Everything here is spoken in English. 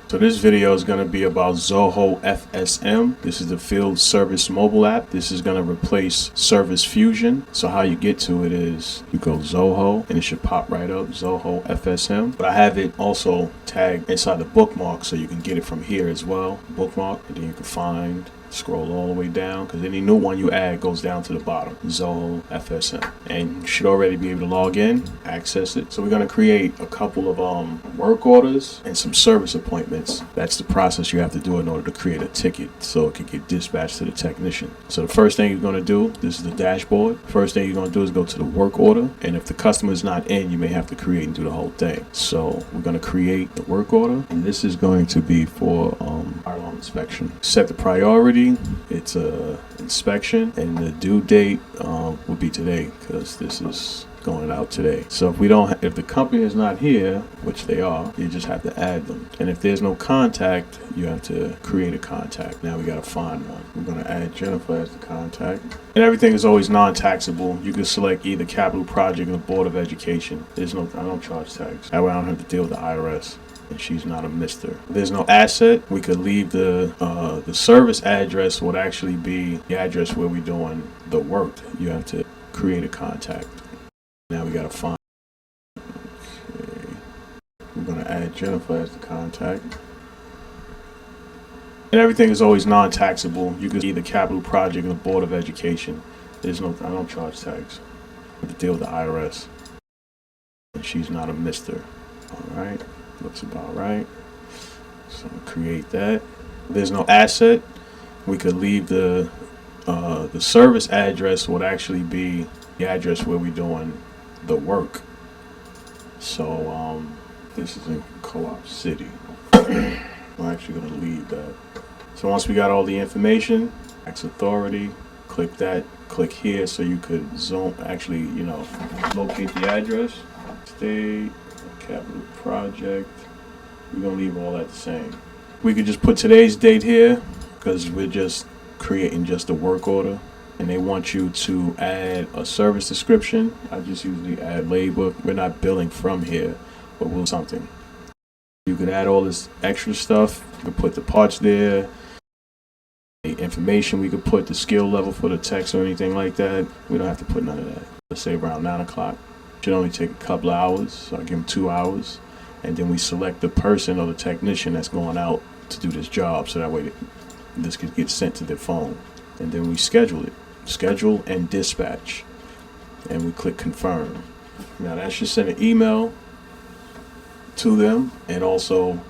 So this video is going to be about Zoho FSM. This is the field service mobile app. This is going to replace Service Fusion. So how you get to it is you go Zoho and it should pop right up, Zoho FSM. But I have it also tagged inside the bookmark so you can get it from here as well. Bookmark, and then you can find, scroll all the way down because any new one you add goes down to the bottom, Zoho FSM, and you should already be able to log in, access it. So we're going to create a couple of work orders and some service appointments. That's the process you have to do in order to create a ticket so it can get dispatched to the technician. So the first thing you're going to do, this is the dashboard. First thing you're going to do is go to the work order, and if the customer is not in, you may have to create and do the whole thing. So we're going to create the work order, and this is going to be for fire alarm inspection. Set the priority. It's a inspection, and the due date will be today because this is going out today. So if the company is not here, which they are, you just have to add them. And if there's no contact, you have to create a contact. Now we got to find one. We're going to add Jennifer as the contact. And everything is always non-taxable. You can select either capital project or Board of Education. I don't charge tax. That way I don't have to deal with the IRS. And she's not a mister. There's no asset. We could leave the service address would actually be the address where we're doing the work. You have to create a contact. Now we gotta find. Okay. We're gonna add Jennifer as the contact. And everything is always non-taxable. You could either capital project or Board of Education. I don't charge tax. I have to deal with the IRS. And she's not a mister. All right. Looks about right. So I'm gonna create that. There's no asset. We could leave the service address would actually be the address where we're doing the work. So this is in Co-op City. I'm actually gonna leave that. So once we got all the information, tax authority, click that, click here so you could locate the address. State, capital project. We're gonna leave all that the same. We could just put today's date here because we're just creating just a work order, and they want you to add a service description. I just usually add labor. We're not billing from here, but we'll something. You could add all this extra stuff. You could put the parts there, the information. We could put the skill level for the text or anything like that. We don't have to put none of that. Let's say around 9 o'clock. Should only take a couple of hours, so I give them 2 hours, and then we select the person or the technician that's going out to do this job, so that way this could get sent to their phone, and then we schedule and dispatch, and we click confirm. Now that should send an email to them, and also